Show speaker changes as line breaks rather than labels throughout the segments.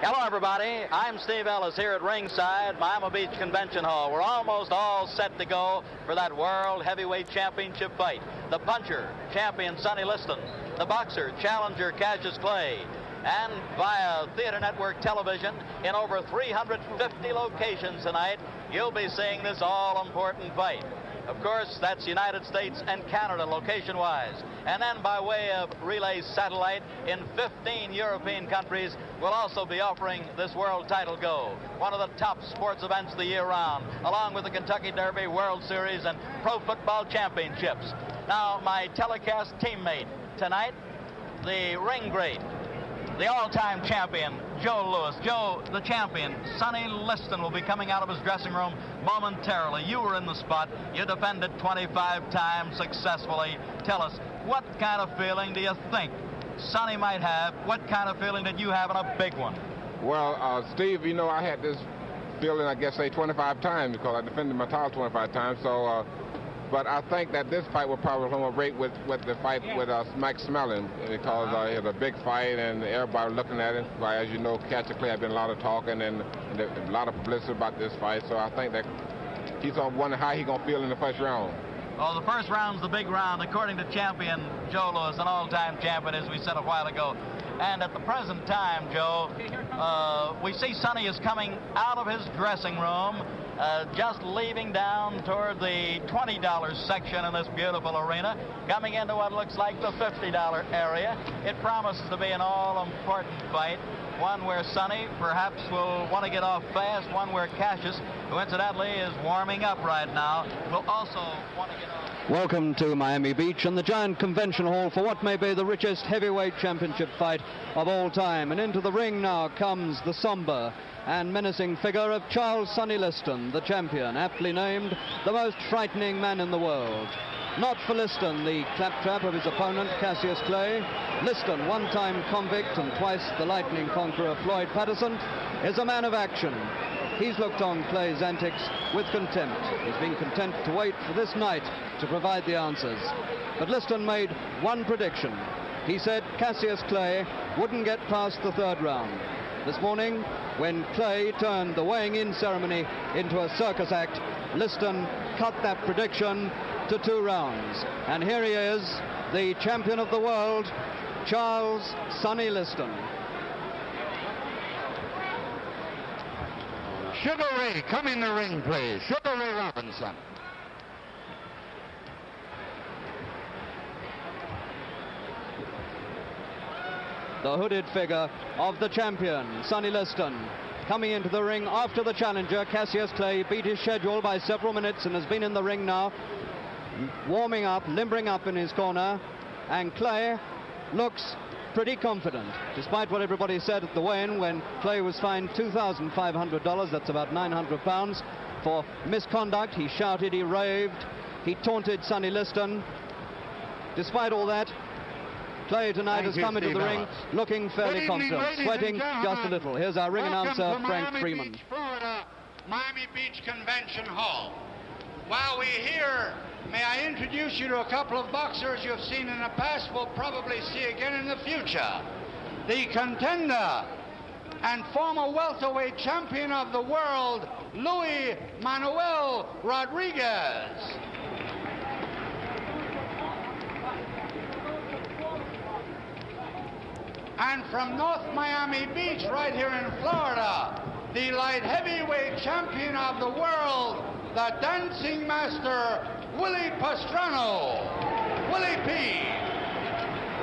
Hello, everybody. I'm Steve Ellis here at ringside, Miami Beach Convention Hall. We're almost all set to go for that World Heavyweight Championship fight. The puncher, champion Sonny Liston. The boxer, challenger Cassius Clay. And via Theater Network television in over 350 locations tonight, you'll be seeing this all-important fight. Of course, that's United States and Canada location-wise. And then by way of relay satellite in 15 European countries, we'll also be offering this World Title Go, one of the top sports events the year round, along with the Kentucky Derby, World Series, and Pro Football Championships. Now, my telecast teammate tonight, the ring great, the all-time champion, Joe Louis. Joe, the champion, Sonny Liston, will be coming out of his dressing room momentarily. You were in the spot. You defended 25 times successfully. Tell us, what kind of feeling do you think Sonny might have? What kind of feeling did you have in a big one?
Well, Steve, you know, I had this feeling, I guess, say 25 times because I defended my title 25 times. So, but I think that this fight will probably rate with the fight with Max Smelling because it was a big fight and everybody looking at it. But as you know, Cassius Clay had been a lot of talking and a lot of publicity about this fight. So I think that he's going to wonder how he's going to feel in the first round.
Well, the first round's the big round, according to champion Joe Louis, an all-time champion, as we said a while ago. And at the present time, Joe, we see Sonny is coming out of his dressing room, just leaving down toward the $20 section in this beautiful arena, coming into what looks like the $50 area. It promises to be an all-important fight, one where Sonny perhaps will want to get off fast, one where Cassius, who incidentally is warming up right now, will also want to get off.
Welcome to Miami Beach and the giant convention hall for what may be the richest heavyweight championship fight of all time. And into the ring now comes the somber and menacing figure of Charles Sonny Liston, the champion, aptly named the most frightening man in the world. Not for Liston, the claptrap of his opponent, Cassius Clay. Liston, one-time convict and twice the lightning conqueror Floyd Patterson, is a man of action. He's looked on Clay's antics with contempt. He's been content to wait for this night to provide the answers. But Liston made one prediction. He said Cassius Clay wouldn't get past the third round. This morning, when Clay turned the weighing-in ceremony into a circus act, Liston cut that prediction to 2 rounds. And here he is, the champion of the world, Charles Sonny Liston.
Sugar Ray, come in the ring, please. Sugar Ray Robinson.
The hooded figure of the champion, Sonny Liston, coming into the ring after the challenger, Cassius Clay, beat his schedule by several minutes and has been in the ring now, warming up, limbering up in his corner, and Clay looks pretty confident, despite what everybody said at the weigh-in when Clay was fined $2,500, that's about 900 pounds, for misconduct. He shouted, he raved, he taunted Sonny Liston. Despite all that, Clay tonight has come into the ring looking fairly confident, sweating just a little. Here's our ring announcer, Frank Freeman.
Florida, Miami Beach Convention Hall. While we're here, may I introduce you to a couple of boxers you've seen in the past, will probably see again in the future. The contender and former welterweight champion of the world, Luis Manuel Rodriguez. And from North Miami Beach, right here in Florida, the light heavyweight champion of the world, the dancing master, Willie Pastrano. Willie P.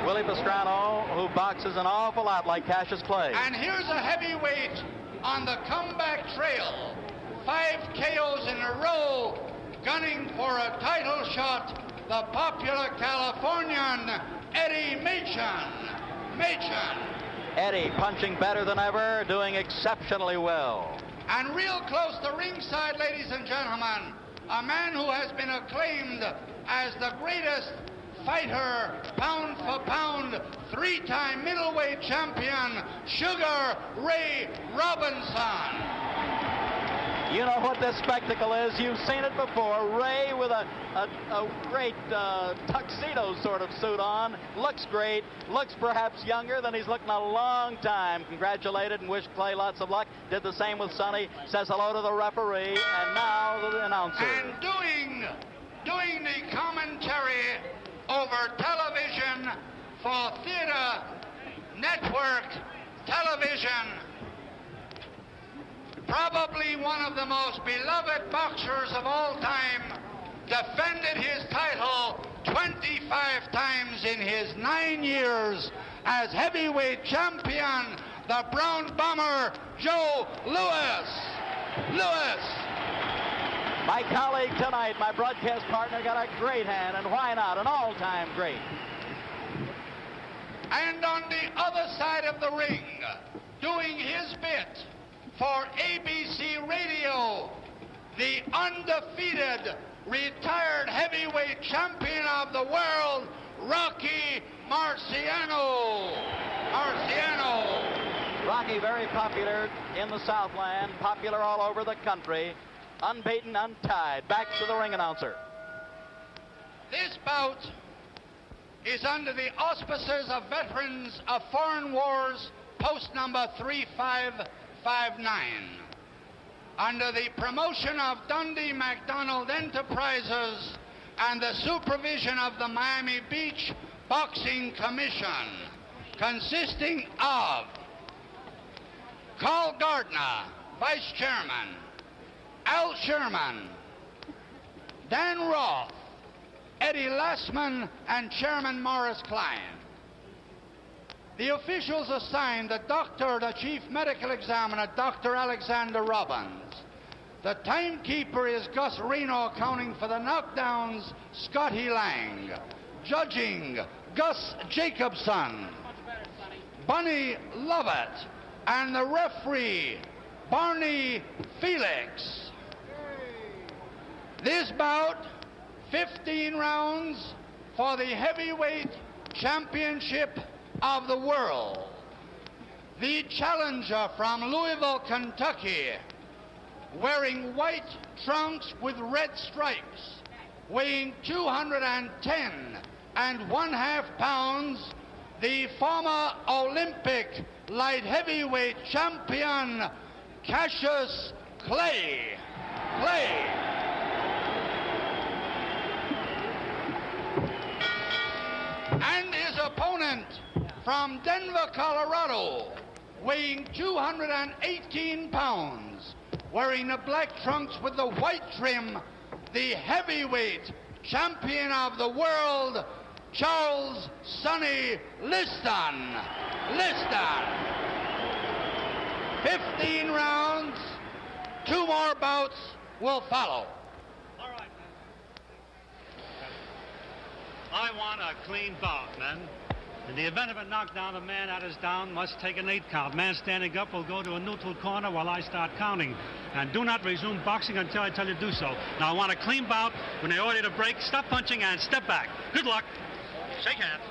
Willie Pastrano, who boxes an awful lot like Cassius Clay.
And here's a heavyweight on the comeback trail. 5 KOs in a row, gunning for a title shot, the popular Californian, Eddie Machen.
Eddie punching better than ever, doing exceptionally well.
And real close to ringside, ladies and gentlemen, a man who has been acclaimed as the greatest fighter, pound for pound, 3-time middleweight champion, Sugar Ray Robinson.
You know what this spectacle is. You've seen it before. Ray with a great tuxedo sort of suit on. Looks great. Looks perhaps younger than he's looked in a long time. Congratulated and wished Clay lots of luck. Did the same with Sonny. Says hello to the referee. And now the announcer.
And doing the commentary over television for Theater Network Television, probably one of the most beloved boxers of all time, defended his title 25 times in his 9 years as heavyweight champion, the Brown Bomber, Joe Louis.
My colleague tonight, my broadcast partner, got a great hand, and why not? An all-time great.
And on the other side of the ring, doing his bit for ABC Radio, the undefeated retired heavyweight champion of the world, Rocky Marciano.
Rocky, very popular in the Southland, popular all over the country, unbeaten, untied. Back to the ring announcer.
This bout is under the auspices of Veterans of Foreign Wars, post number 3559. Under the promotion of Dundee McDonald Enterprises and the supervision of the Miami Beach Boxing Commission, consisting of Carl Gardner, Vice Chairman, Al Sherman, Dan Roth, Eddie Lassman, and Chairman Morris Klein. The officials assigned the doctor, the chief medical examiner, Dr. Alexander Robbins. The timekeeper is Gus Reno, accounting for the knockdowns, Scotty Lang. Judging, Gus Jacobson, Bunny Lovett, and the referee, Barney Felix. This bout, 15 rounds for the heavyweight championship of the world. The challenger from Louisville, Kentucky, wearing white trunks with red stripes, weighing 210.5 pounds, the former Olympic light heavyweight champion, Cassius Clay. And his opponent from Denver, Colorado, weighing 218 pounds, wearing the black trunks with the white trim, the heavyweight champion of the world, Charles Sonny Liston. 15 rounds, 2 more bouts will follow.
All right, man. I want a clean bout, man. In the event of a knockdown, a man that is down must take an 8 count. Man standing up will go to a neutral corner while I start counting. And do not resume boxing until I tell you to do so. Now, I want a clean bout. When they order you to break, stop punching and step back. Good luck. Shake hands.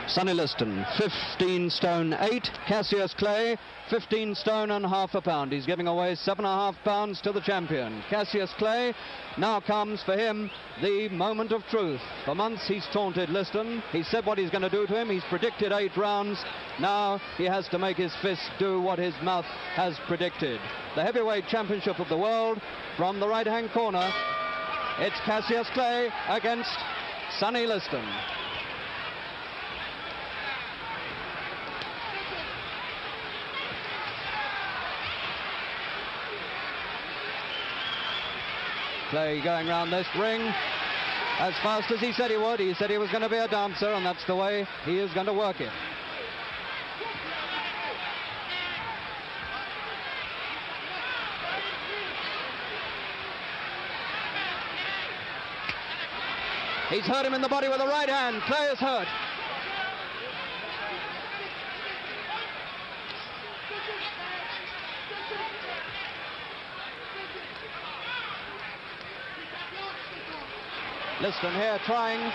Sonny Liston, 15 stone 8. Cassius Clay, 15 stone and half a pound. He's giving away 7.5 pounds to the champion. Cassius Clay, now comes for him the moment of truth. For months he's taunted Liston. He said what he's going to do to him. He's predicted 8 rounds. Now he has to make his fist do what his mouth has predicted. The heavyweight championship of the world, from the right-hand corner, it's Cassius Clay against Sonny Liston. Clay going round this ring as fast as he said he would. He said he was going to be a dancer, and that's the way he is going to work it. He's hurt him in the body with the right hand. Clay is hurt. Liston here trying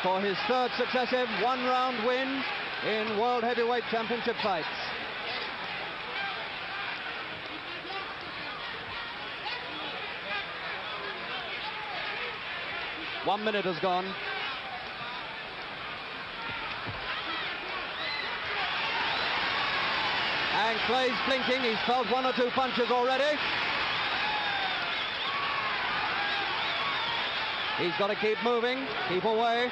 for his 3rd successive 1-round win in World Heavyweight Championship fights. 1 minute has gone. And Clay's blinking. He's felt 1 or 2 punches already. He's got to keep moving, keep away.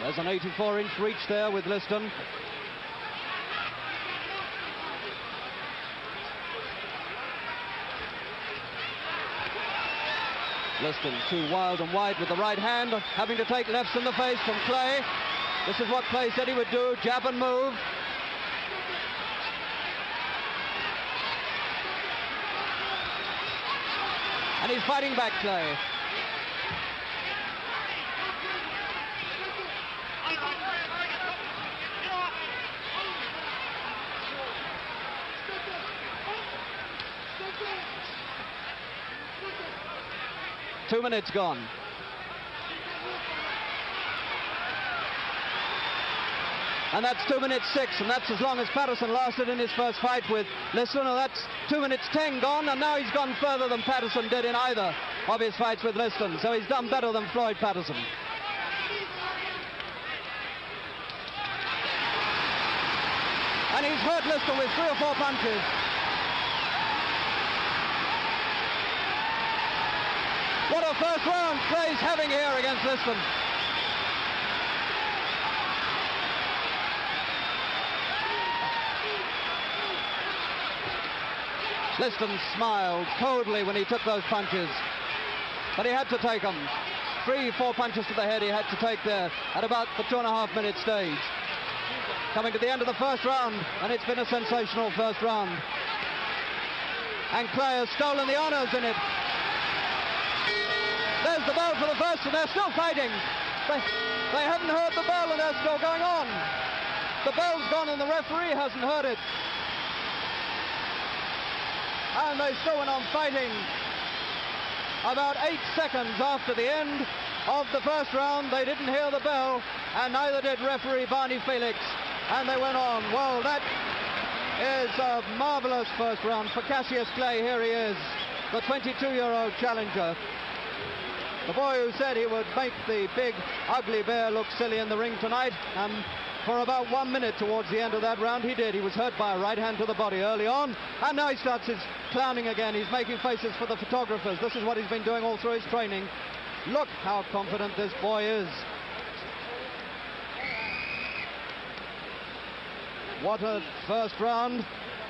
There's an 84-inch reach there with Liston. Liston too wild and wide with the right hand, having to take lefts in the face from Clay. This is what Clay said he would do, jab and move. And he's fighting back, Clay. Two minutes gone. And that's 2 minutes 6, and that's as long as Patterson lasted in his first fight with Liston, and that's 2 minutes 10 gone, and now he's gone further than Patterson did in either of his fights with Liston, so he's done better than Floyd Patterson. And he's hurt Liston with 3 or 4 punches. What a first round Clay's having here against Liston. Liston smiled coldly when he took those punches, but he had to take them. 3, 4 punches to the head he had to take there at about the 2.5 minute stage. Coming to the end of the first round, and it's been a sensational first round. And Clay has stolen the honors in it. There's the bell for the first, and they're still fighting. They haven't heard the bell, and they're still going on. The bell's gone, and the referee hasn't heard it. And they still went on fighting. About 8 seconds after the end of the first round, they didn't hear the bell, and neither did referee Barney Felix, and they went on. Well, that is a marvelous first round for Cassius Clay. Here he is, the 22-year-old challenger. The boy who said he would make the big, ugly bear look silly in the ring tonight, and for about 1 minute towards the end of that round, he did. He was hurt by a right hand to the body early on, and now he starts his clowning again. He's making faces for the photographers. This is what he's been doing all through his training. Look how confident this boy is. What a first round,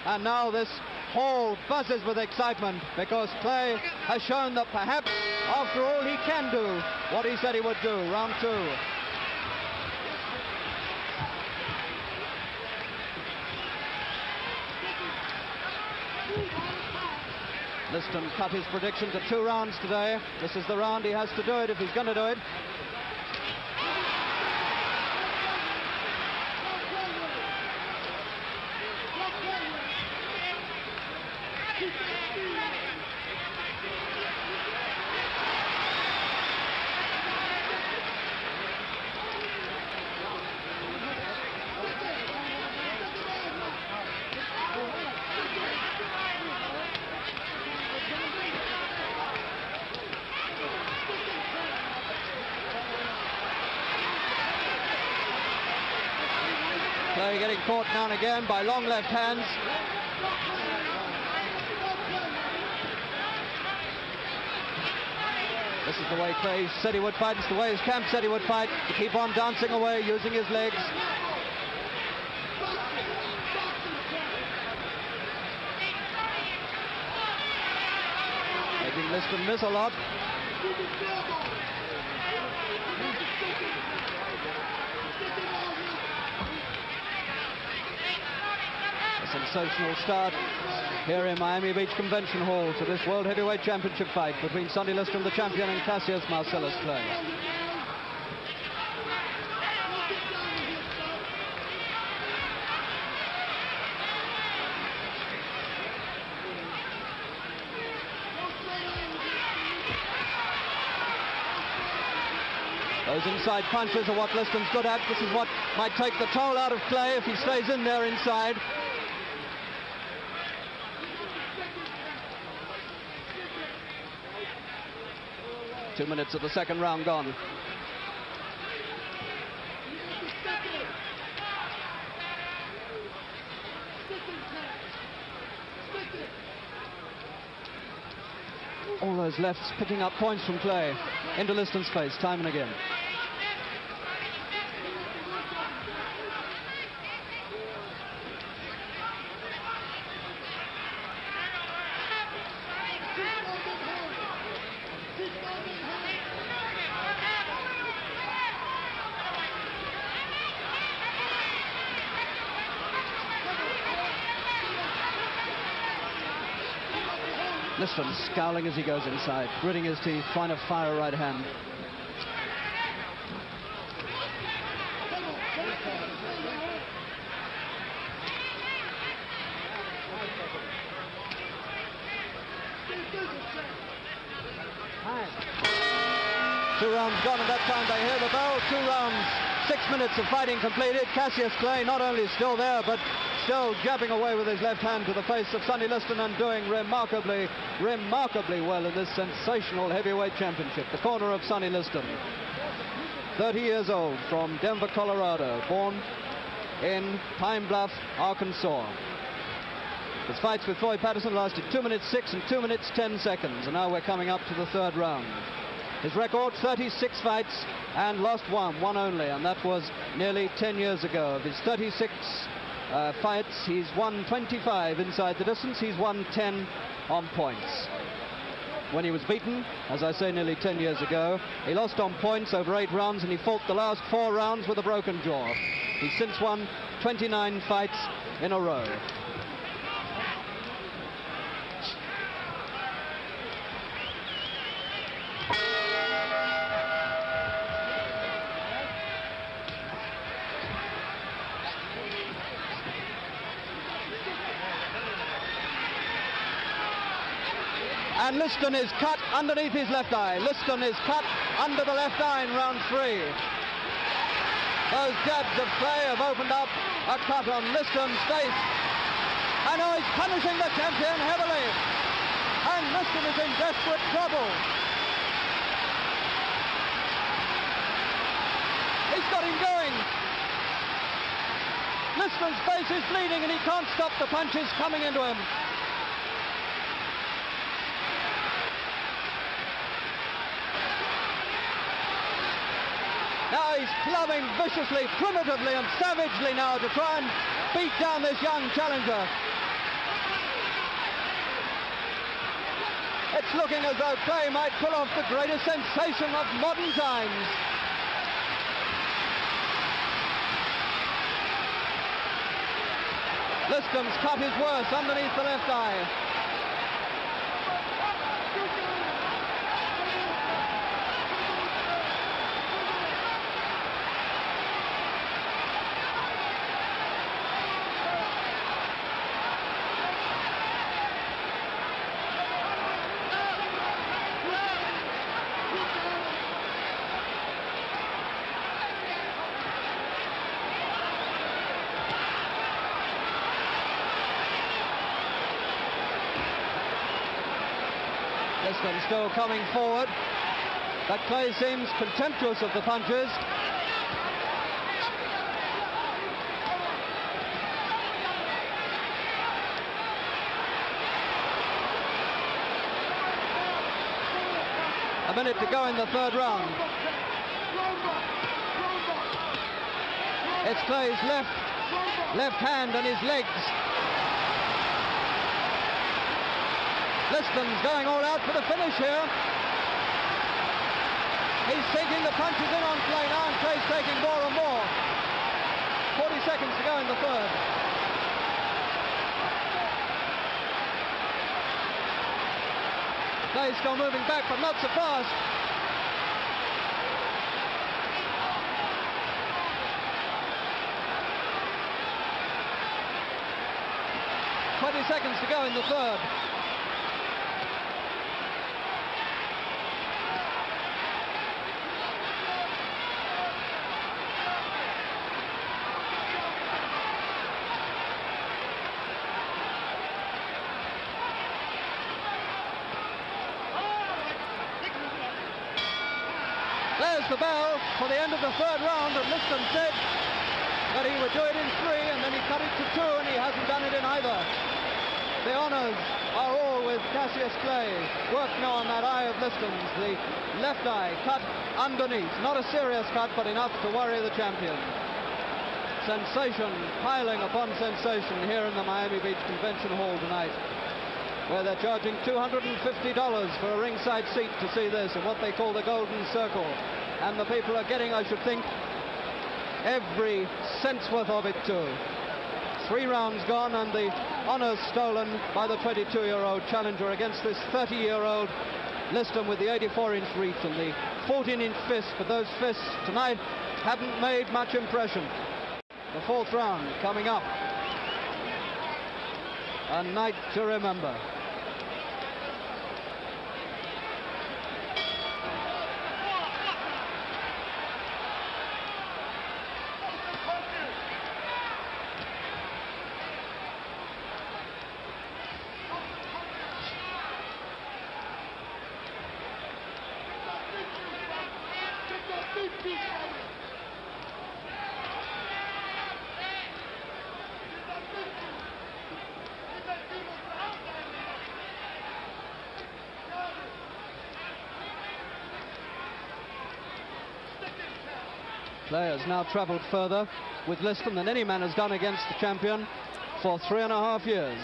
and now this hall buzzes with excitement because Clay has shown that perhaps, after all, he can do what he said he would do. Round 2. Liston cut his prediction to 2 rounds today. This is the round he has to do it if he's going to do it. Clay getting caught now and again by long left hands. This is the way Clay said he would fight. It's the way his camp said he would fight, to keep on dancing away, using his legs. Making Liston miss a lot. Sensational start here in Miami Beach Convention Hall to this World Heavyweight Championship fight between Sonny Liston, the champion, and Cassius Marcellus Clay. Those inside punches are what Liston's good at. This is what might take the toll out of Clay if he stays in there inside. 2 minutes of the second round gone. All those lefts picking up points from Clay into Liston's face time and again. Liston scowling as he goes inside, gritting his teeth, trying to fire a right hand. Two rounds gone, and that time they hear the bell. 2 rounds, 6 minutes of fighting completed. Cassius Clay not only still there, but still jabbing away with his left hand to the face of Sonny Liston and doing remarkably well in this sensational heavyweight championship. The corner of Sonny Liston, 30 years old, from Denver, Colorado, born in Pine Bluff, Arkansas. His fights with Floyd Patterson lasted 2 minutes 6 and 2 minutes 10 seconds, and now we're coming up to the third round. His record, 36 fights and lost one only, and that was nearly 10 years ago. Of his 36 fights, he's won 25 inside the distance. He's won 10 on points. When he was beaten, as I say, nearly 10 years ago, he lost on points over 8 rounds, and he fought the last 4 rounds with a broken jaw. He's since won 29 fights in a row. And Liston is cut underneath his left eye. Liston is cut under the left eye in round 3. Those jabs of Clay have opened up a cut on Liston's face. And now he's punishing the champion heavily. And Liston is in desperate trouble. He's got him going. Liston's face is bleeding and he can't stop the punches coming into him. Now he's clubbing viciously, primitively and savagely now to try and beat down this young challenger. It's looking as though Clay might pull off the greatest sensation of modern times. Liston's cut is worse underneath the left eye. Liston still coming forward, but Clay seems contemptuous of the punches. A minute to go in the third round. It's Clay's left hand and his legs. Liston's going all out for the finish here. He's sinking the punches in on Clay now, and Clay's taking more and more. 40 seconds to go in the third. Clay's still moving back, but not so fast. Seconds to go in the third. there's the bell for the end of the third round, and Liston said that he would do it in 3, and then he cut it to 2, and he hasn't done it in either. The honours are all with Cassius Clay. Work now on that eye of Liston's, the left eye cut underneath. Not a serious cut, but enough to worry the champion. Sensation piling upon sensation here in the Miami Beach Convention Hall tonight, where they're charging $250 for a ringside seat to see this in what they call the Golden Circle. And the people are getting, I should think, every cent's worth of it too. 3 rounds gone, and the honours stolen by the 22-year-old challenger against this 30-year-old Liston with the 84-inch reach and the 14-inch fist. But those fists tonight haven't made much impression. The 4th round coming up. A night to remember. Clay has now travelled further with Liston than any man has done against the champion for 3.5 years.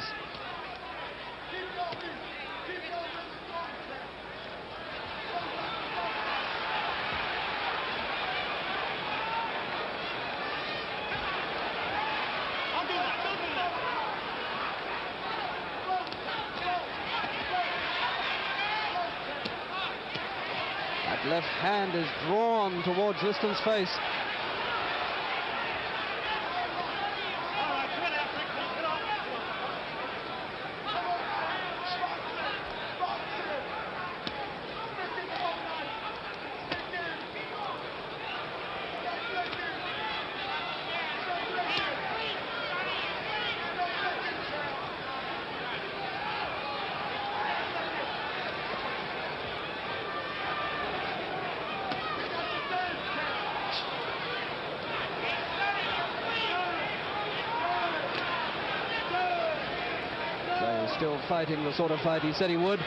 That left hand is drawn towards Liston's face. Still fighting the sort of fight he said he would,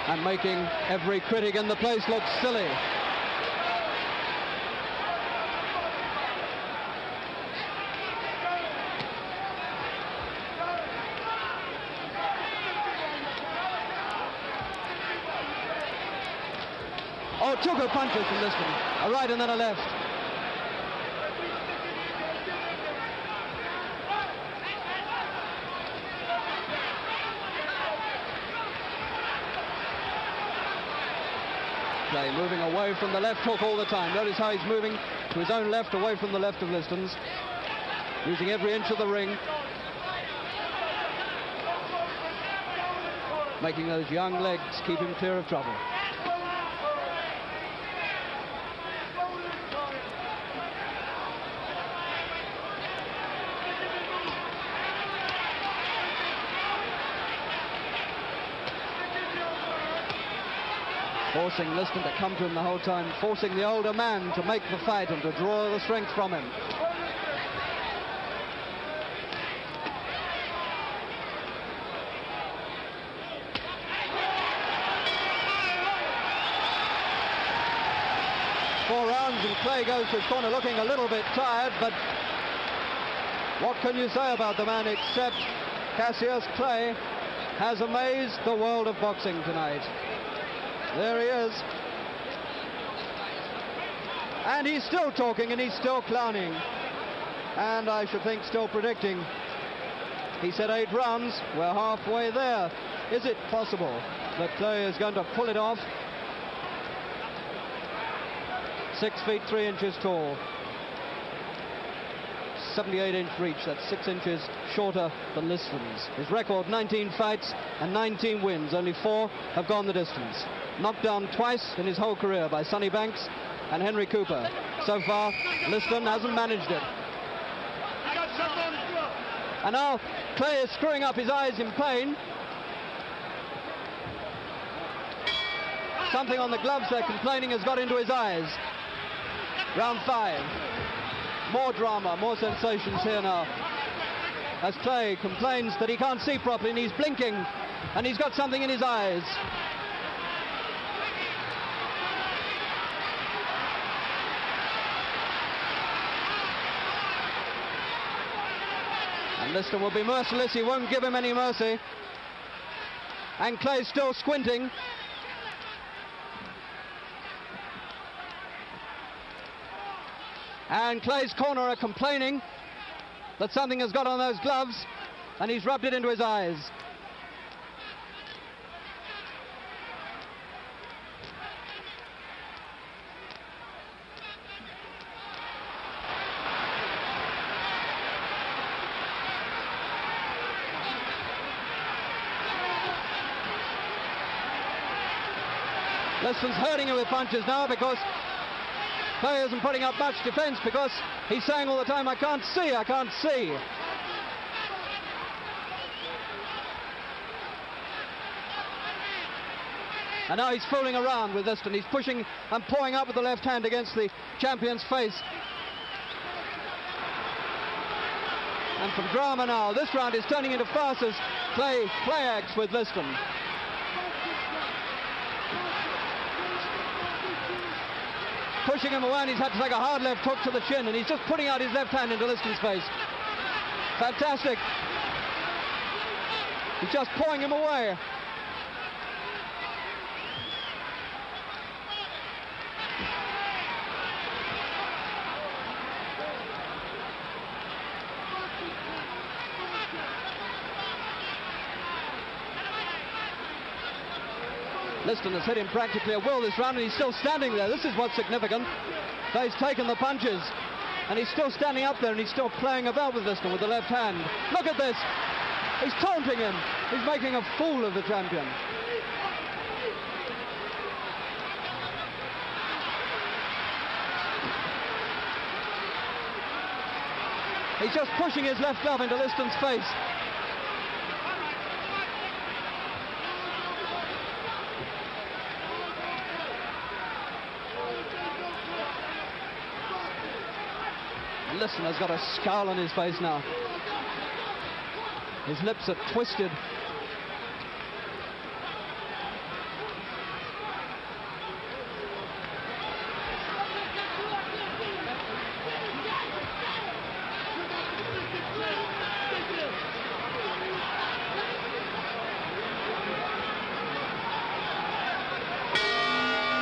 and making every critic in the place look silly. Oh, 2 good punches from Liston, a right and then a left. Clay moving away from the left hook all the time. Notice how he's moving to his own left, away from the left of Liston's, using every inch of the ring, making those young legs keep him clear of trouble. Forcing Liston to come to him the whole time, forcing the older man to make the fight and to draw the strength from him. Four rounds and Clay goes to his corner looking a little bit tired, but what can you say about the man except Cassius Clay has amazed the world of boxing tonight. There he is. And he's still talking and he's still clowning. And I should think still predicting. He said 8 rounds. We're halfway there. Is it possible that Clay is going to pull it off? 6 feet 3 inches tall. 78-inch reach. That's 6 inches shorter than Liston's. His record, 19 fights and 19 wins. Only 4 have gone the distance. Knocked down twice in his whole career by Sonny Banks and Henry Cooper. So far, Liston hasn't managed it. And now Clay is screwing up his eyes in pain. Something on the gloves they're complaining has got into his eyes. Round 5. More drama, more sensations here now. As Clay complains that he can't see properly and he's blinking and he's got something in his eyes. And Liston will be merciless, he won't give him any mercy. And Clay's still squinting. And Clay's corner are complaining that something has got on those gloves and he's rubbed it into his eyes. Liston's hurting him with punches now because Clay isn't putting up much defense, because he's saying all the time, I can't see, I can't see. And now he's fooling around with Liston. He's pushing and pawing up with the left hand against the champion's face. And from drama now, this round is turning into farce as Clay play acts with Liston. Pushing him away, and he's had to take a hard left hook to the chin, and he's just putting out his left hand into Liston's face. Fantastic. He's just pawing him away. Liston has hit him practically at will this round, and he's still standing there. This is what's significant. He's taken the punches, and he's still standing up there, and he's still playing about with Liston with the left hand. Look at this. He's taunting him. He's making a fool of the champion. He's just pushing his left glove into Liston's face. Liston has got a scowl on his face now. His lips are twisted.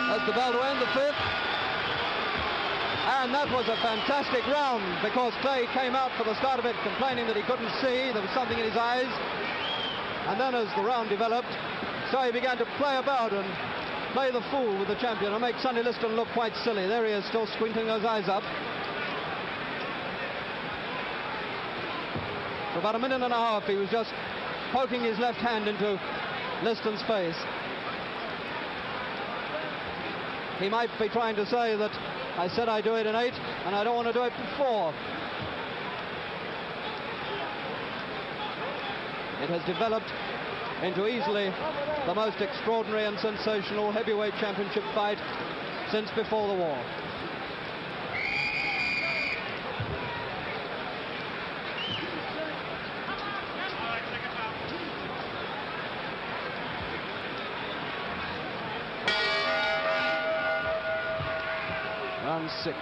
That's the bell to end the 5th. And that was a fantastic round, because Clay came out for the start of it complaining that he couldn't see, there was something in his eyes. And then as the round developed, so he began to play about and play the fool with the champion and make Sonny Liston look quite silly. There he is, still squinting those eyes up. For about a minute and a half he was just poking his left hand into Liston's face. He might be trying to say that I said I'd do it in 8, and I don't want to do it before. It has developed into easily the most extraordinary and sensational heavyweight championship fight since before the war. Round 6.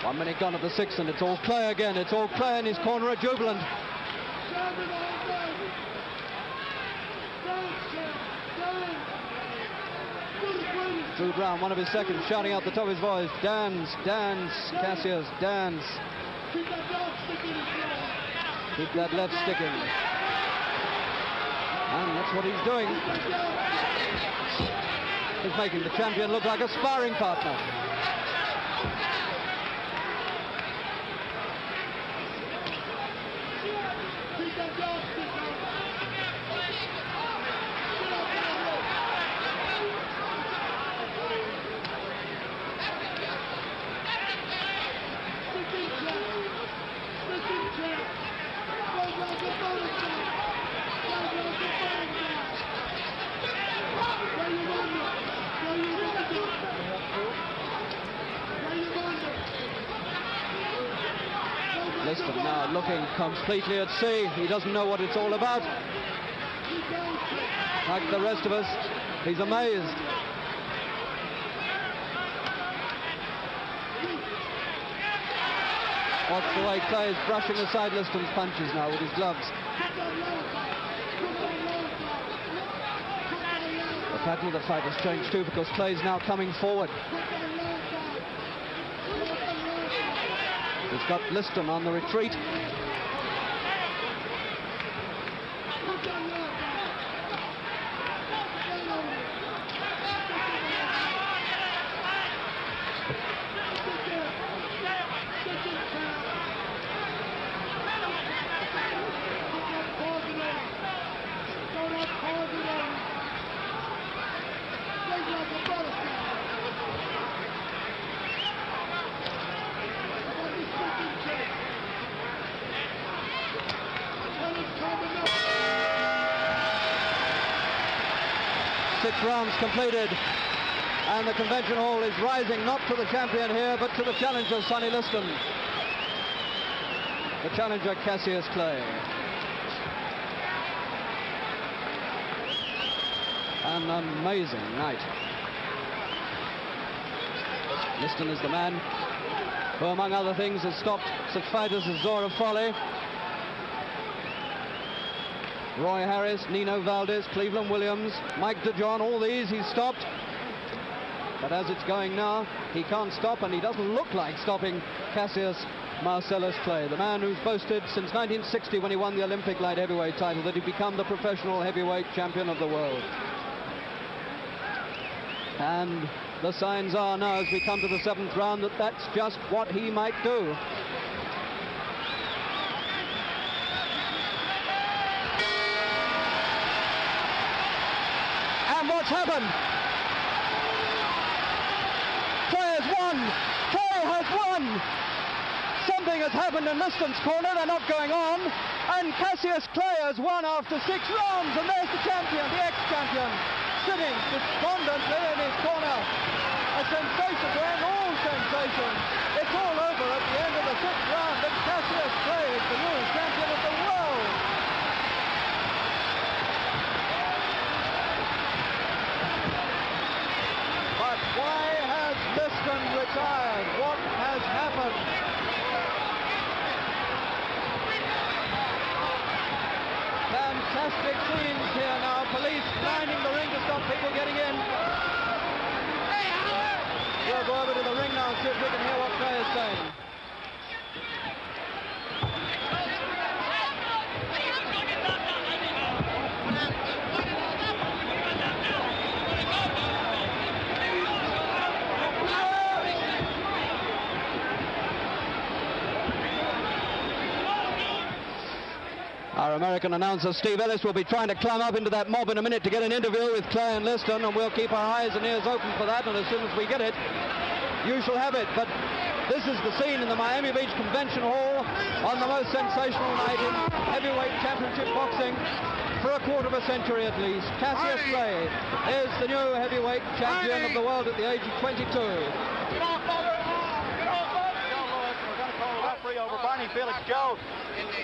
One minute gone at the 6th, and it's all Clay again. It's all Clay in his corner, jubilant. Drew Brown, one of his seconds, shouting out the top of his voice, dance, dance, Cassius, dance. Keep that left sticking. And that's what he's doing. He's making the champion look like a sparring partner. Liston now looking completely at sea. He doesn't know what it's all about. Like the rest of us, he's amazed. Watch the way Clay is brushing aside Liston's punches now with his gloves. The pattern of the fight has changed too, because Clay's now coming forward. He's got Liston on the retreat. Six rounds completed, and the convention hall is rising not to the champion here, but to the challenger, Sonny Liston. The challenger, Cassius Clay. An amazing night. Liston is the man who, among other things, has stopped such fighters as Zora Foley, Roy Harris, Nino Valdez, Cleveland Williams, Mike DeJohn, all these he's stopped. But as it's going now, he can't stop, and he doesn't look like stopping Cassius Marcellus Clay, the man who's boasted since 1960, when he won the Olympic light heavyweight title, that he'd become the professional heavyweight champion of the world. And the signs are now, as we come to the seventh round, that that's just what he might do. And what's happened? Clay has won! Clay has won! Something has happened in Liston's corner. They're not going on. And Cassius Clay has won after 6 rounds. And there's the champion, the ex-champion, sitting despondently in his corner. A sensation to end all sensations. It's all over at the end of the 6th round. And Cassius Clay is the new champion of the world. But why has Liston retired? What has happened? Fantastic scenes here now. Police lining the ring to stop people getting in. We'll go over to the ring now and see if we can hear what Clay is saying. Our American announcer, Steve Ellis, will be trying to climb up into that mob in a minute to get an interview with Clay and Liston, and we'll keep our eyes and ears open for that, and as soon as we get it, you shall have it. But this is the scene in the Miami Beach Convention Hall on the most sensational night in heavyweight championship boxing for a quarter of a century at least. Cassius Clay is the new heavyweight champion of the world at the age of 22.
Get off, Bubba! Get off, Bubba! We're going to call the referee over. Barney Felix Joe.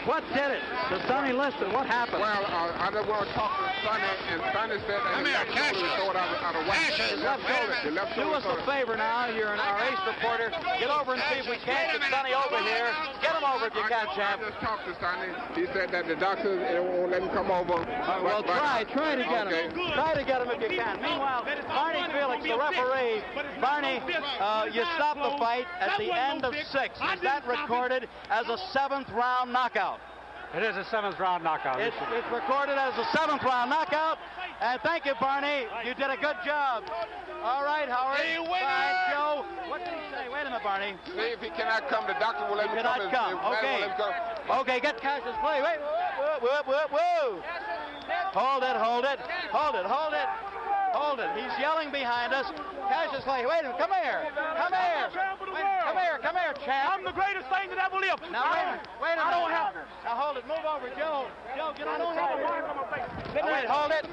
What did it to Sonny Liston? What happened?
Well, I just want to talk to Sonny, and Sonny said that
Come here, Cassius.
out of whack.
Cassius,
Do us a favor now. You're our ace reporter. Get over and see if we can't get Sonny over here. Get him over if you can, champ.
I just talked to Sonny. He said that the doctors won't let him come over.
Well, try to get him. Try to get him if you can. Meanwhile, Barney Felix, the referee. Barney, you stopped the fight at the end of 6. Is that recorded as a 7th round knockout?
It is a 7th round knockout.
It's recorded as a 7th round knockout. And thank you, Barney. You did a good job. All right, Howard. Fine, Joe. What did he say? Wait a minute, Barney.
See if he cannot come. The doctor will let him come.
Cannot come. Okay. Okay, get Cassius play. Wait. Whoa. Hold it. He's yelling behind us. Cassius Clay, wait a minute. Come here. Come here, champ.
I'm the greatest thing that ever lived.
Now, wait a minute.
I don't have.
Now, hold it. Move over, Joe. Joe, get on.
I don't have a mark on my face.
Wait, hold it.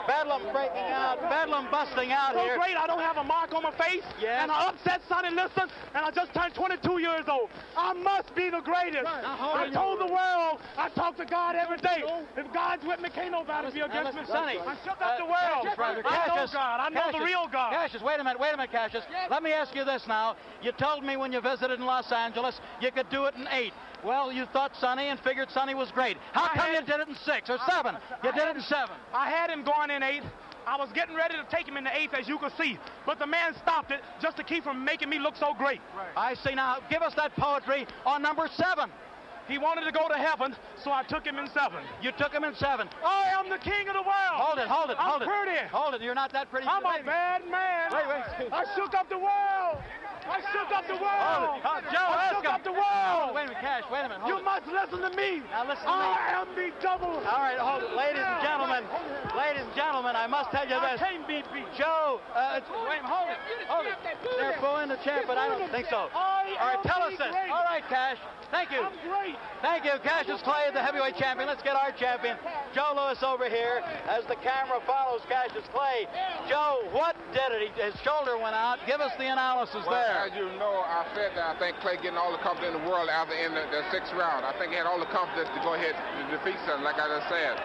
Bedlam breaking out. Bedlam busting out
So
here.
great, I don't have a mark on my face.
Yeah.
And I upset Sonny Liston, and I just turned 22 years old. I must be the greatest. I told the world, I talk to God every day. If God's with me, can't nobody be against me.
Sonny,
I shook up the world. I know God. I know the real God.
Cassius, wait a minute, Cassius. Let me ask you this now. You told me when you visited in Los Angeles you could do it in 8. Well, you thought Sonny and figured Sonny was great. How come you did it in 6 or 7? You did it in 7.
I had him going in 8. I was getting ready to take him in the 8th, as you can see. But the man stopped it just to keep from making me look so great.
I see. Now, give us that poetry on number 7.
He wanted to go to heaven, so I took him in 7.
You took him in 7.
I am the king of the world.
Hold it.
I'm pretty.
Hold it. You're not that pretty.
I'm a bad man.
Wait.
I shook up the world. I shook up the world.
Joe,
I shook up the world.
Wait a minute, Cash. Wait a minute.
You must listen to me.
Now listen to me.
I am the double.
All right, hold it. Ladies and gentlemen, I must tell you this.
I can't be beat.
Joe, wait, hold it. They're booing the champ, but I don't think so. All right, tell us this. All right, Cash. Thank you.
I'm great.
Thank you, Cassius Clay, the heavyweight champion. Let's get our champion, Joe Louis, over here as the camera follows Cassius Clay. Joe, what did it? His shoulder went out. Give us the analysis there.
As you know, I said that I think Clay getting all the confidence in the world after in the 6th round. I think he had all the confidence to go ahead and defeat something, like I just said.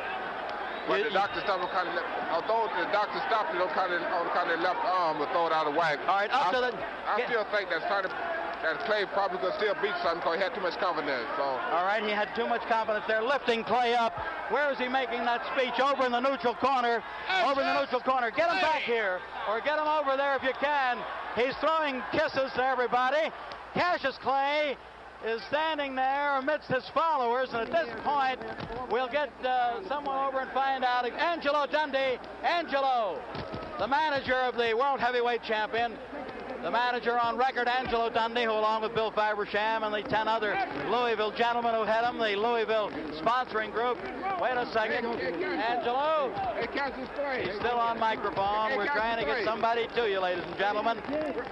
But the doctor stopped him although the doctor stopped it on kind of left arm to throw it out of whack.
All right,
I still think that Clay probably could still beat something because he had too much confidence. So.
All right, he had too much confidence. They're lifting Clay up. Where is he making that speech? Over in the neutral corner. Get him back here, or get him over there if you can. He's throwing kisses to everybody. Cassius Clay is standing there amidst his followers, and at this point, we'll get someone over and find out. Angelo Dundee. Angelo, the manager of the World Heavyweight Champion. The manager on record, Angelo Dundee, who along with Bill Fabersham and the 10 other Louisville gentlemen who head him, the Louisville sponsoring group. Wait a second. Angelo? He's still on microphone. We're trying to get somebody to you, ladies and gentlemen.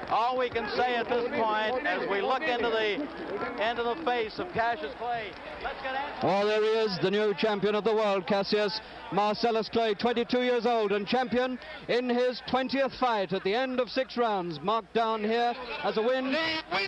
All we can say at this point, as we look into the face of Cassius Clay, let's get Angelo.
Oh, there he is, the new champion of the world, Cassius Marcellus Clay, 22 years old and champion in his 20th fight at the end of 6 rounds, marked down here as a win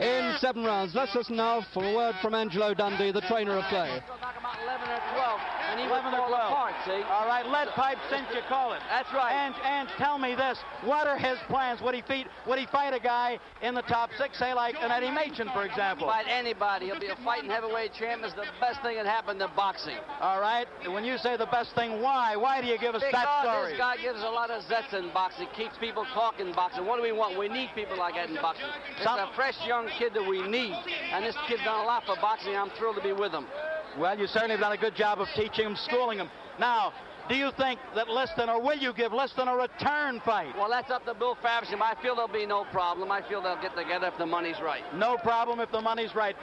in 7 rounds. Let's listen now for a word from Angelo Dundee, the trainer of Clay.
Talk about 11 or 12, and he
11 or 12.
Apart, see?
All right, lead pipe since you call it.
That's right.
And tell me this: what are his plans? Would he fight a guy in the top 6, say like an Eddie Machen, for example?
Fight anybody. He'll be a fighting heavyweight champ. It's the best thing that happened to boxing.
All right. When you say the best thing, why? Why do you give us that story?
This guy gives a lot of zest in boxing. Keeps people talking boxing. What do we want? We need people like that in boxing. It's a fresh young kid that we need, and this kid's done a lot for boxing. I'm thrilled to be with him.
Well, you certainly have done a good job of teaching him, schooling him. Now, do you think that Liston, or will you give Liston a return fight?
Well, that's up to Bill Fabersham. I feel there'll be no problem. I feel they'll get together if the money's right.
No problem if the money's right.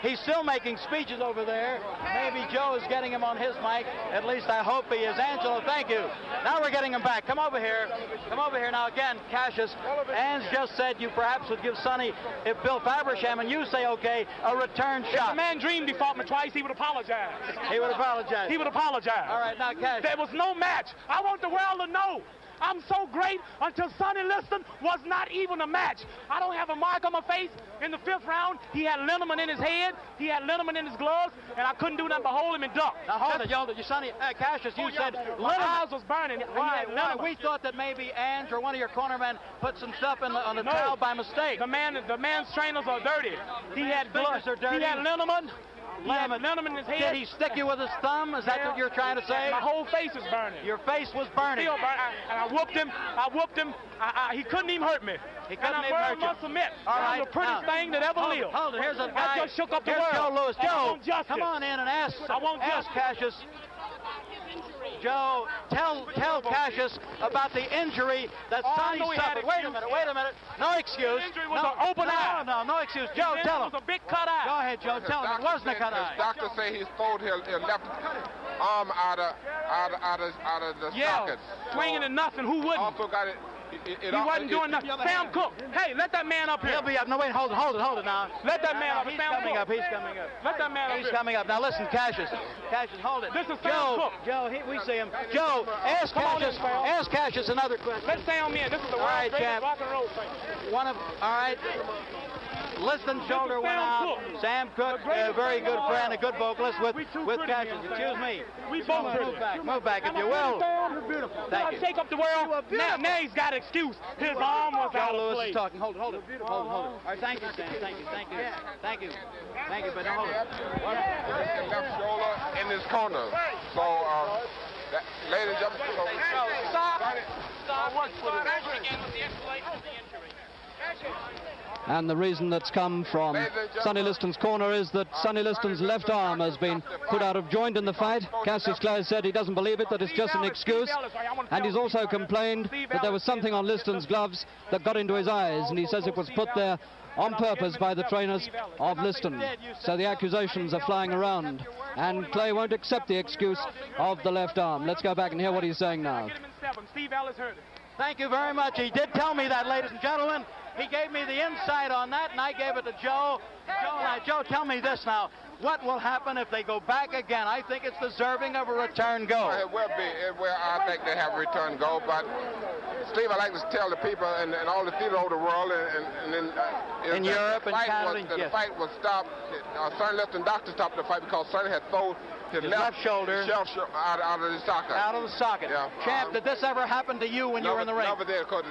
He's still making speeches over there. Maybe Joe is getting him on his mic. At least I hope he is. Angelo, thank you. Now we're getting him back. Come over here. Come over here. Now again, Cassius, Ange just said you perhaps would give Sonny, if Bill Fabersham and you say okay, a return shot.
If the man dreamed he fought me twice, he would apologize.
He would apologize.
He would apologize.
All right, now Cassius.
There was no match. I want the world to know I'm so great until Sonny Liston was not even a match. I don't have a mark on my face. In the 5th round, he had liniment in his head, he had liniment in his gloves, and I couldn't do nothing but hold him and duck.
Now hold it, you Sonny, Cassius, you said
my eyes was burning.
Why? We thought that maybe Ange or one of your cornermen put some stuff on the towel by mistake.
The man's trainers are dirty. He had blood.
Are dirty.
He had liniment. He had liniment in his head.
Did he stick you with his thumb? Is that what you're trying to say?
My whole face is burning.
Your face was burning.
Still burning. And I whooped him. He couldn't even hurt me.
He couldn't even hurt you.
Must admit,
all right,
the prettiest thing that ever lived.
Hold it. Here's a guy.
I just shook up the
Here's
world.
Joe Lewis. Joe, come on in and ask Cassius. Joe, tell Cassius about the injury that Sonny suffered. Wait a minute. No excuse.
The injury was an open eye.
No excuse. Joe, tell him.
It was a big cut eye.
Go ahead, Joe. Tell him it wasn't a cut eye.
The doctor say he stole his left arm out of the socket.
Swinging and nothing. Who wouldn't?
Also got it.
He wasn't doing nothing. Sam Cook. Hey, let that man up here.
He'll be up. No, wait, hold it now.
Let that man up.
He's coming up.
Let that man up.
He's coming up. Now listen, Cassius, hold it.
This is Sam Cook.
Joe, we see him. Joe, ask Cassius another question.
Let Sam in. This is the world's greatest rock and roll thing.
All right. Liston's shoulder went out. Sam Cook, a very good friend, a good vocalist with Cassius. Excuse me.
We both
move back if you will. Thank you.
Shake up the world. Now he's got an excuse. His arm was out of
Lewis
place.
is talking. Hold it. All right, thank you, Sam. Thank you, but don't hold it.
Left shoulder in his corner. So, ladies and gentlemen, stop.
And the reason that's come from Sonny Liston's corner is that Sonny Liston's left arm has been put out of joint in the fight. Cassius Clay said he doesn't believe it, that it's just an excuse. And he's also complained that there was something on Liston's gloves that got into his eyes, and he says it was put there on purpose by the trainers of Liston. So the accusations are flying around, and Clay won't accept the excuse of the left arm. Let's go back and hear what he's saying now.
Thank you very much. He did tell me that, ladies and gentlemen. He gave me the insight on that, and I gave it to Joe. Joe, tell me this now. What will happen if they go back again? I think it's deserving of a return go.
It will be. I think they have a return go, but Steve, I like to tell the people in all the theater over the world
in Europe and Canada.
The fight was stopped. Sonny Liston doctor stopped the fight because Sonny had thrown his left shoulder out of the socket.
Out of the socket.
Yeah.
Champ, did this ever happen to you when you were in the ring?
Never did, but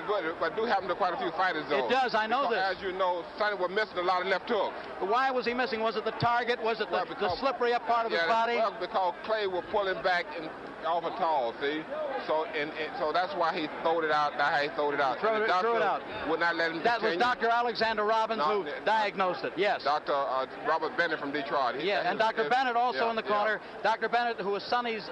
it do happen to quite a few fighters, though.
It does, I know this.
As you know, Sonny was missing a lot of left hooks.
Why was he missing? Was it the target? Was it the slippery up part of his body?
Well, because Clay will pull him back off a tall, see? So so that's why he throwed it out. That's how he throwed it out.
Threw it out.
Would not let him
That was Dr. Alexander Robbins who diagnosed it, yes.
Dr. Robert Bennett from Detroit.
And Dr. Bennett also in the corner. Dr. Bennett, who was Sonny's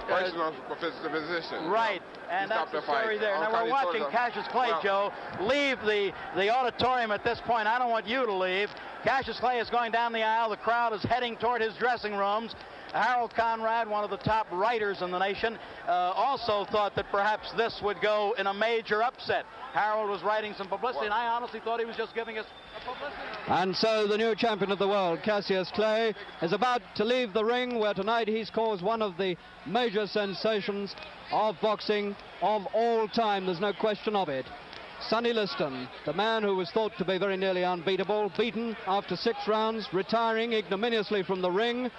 personal physician.
Right, and that's the story there. Now we're watching Cassius Clay, Joe, leave the auditorium at this point. I don't want you to leave. Cassius Clay is going down the aisle. The crowd is heading toward his dressing rooms. Harold Conrad, one of the top writers in the nation, also thought that perhaps this would go in a major upset. Harold was writing some publicity, and I honestly thought he was just giving us a publicity.
And so the new champion of the world, Cassius Clay, is about to leave the ring, where tonight he's caused one of the major sensations of boxing of all time. There's no question of it. Sonny Liston, the man who was thought to be very nearly unbeatable, beaten after 6 rounds, retiring ignominiously from the ring.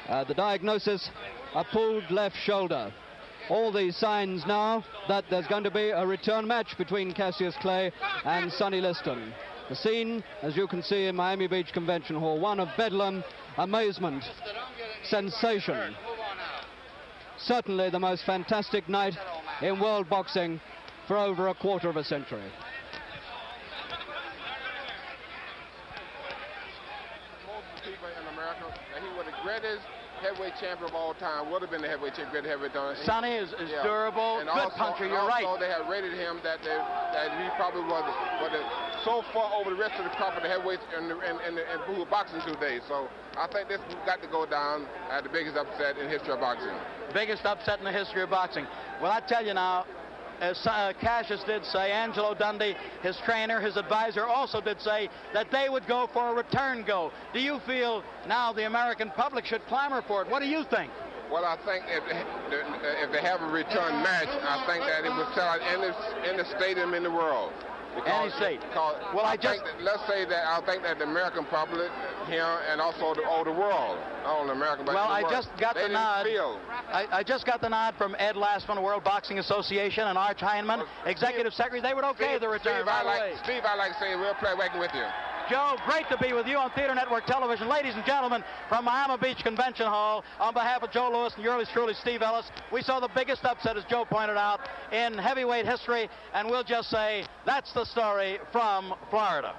The diagnosis, a pulled left shoulder. All these signs now that there's going to be a return match between Cassius Clay and Sonny Liston. The scene, as you can see in Miami Beach Convention Hall, one of bedlam, amazement, sensation. Certainly the most fantastic night in world boxing for over a quarter of a century.
Most people in America, that he was the greatest heavyweight champion of all time, would have been the greatest heavyweight champion.
Sonny is durable,
and
good
also,
puncher, you're right.
Also, they had rated him that he probably was so far over the rest of the crop of the heavyweights and who were boxing today. So I think this got to go down as the biggest upset in the history of boxing.
Biggest upset in the history of boxing. Well, I tell you now, as Cassius did say, Angelo Dundee, his trainer, his advisor, also did say that they would go for a return go. Do you feel now the American public should clamor for it? What do you think?
Well, I think if they have a return match, I think that it would sell out any stadium in the world.
Any state.
Well, let's say that I think that the American public here and also the world, not only American, but
well,
the world,
I just got the nod. I just got the nod from Ed Lastman, World Boxing Association, and Arch Heineman, Executive Secretary. They would okay the return.
Steve, I like to say we'll play working with you.
Joe, great to be with you on Theater Network Television. Ladies and gentlemen, from Miami Beach Convention Hall, on behalf of Joe Louis and yours truly, Steve Ellis, we saw the biggest upset, as Joe pointed out, in heavyweight history, and we'll just say that's the story from Florida.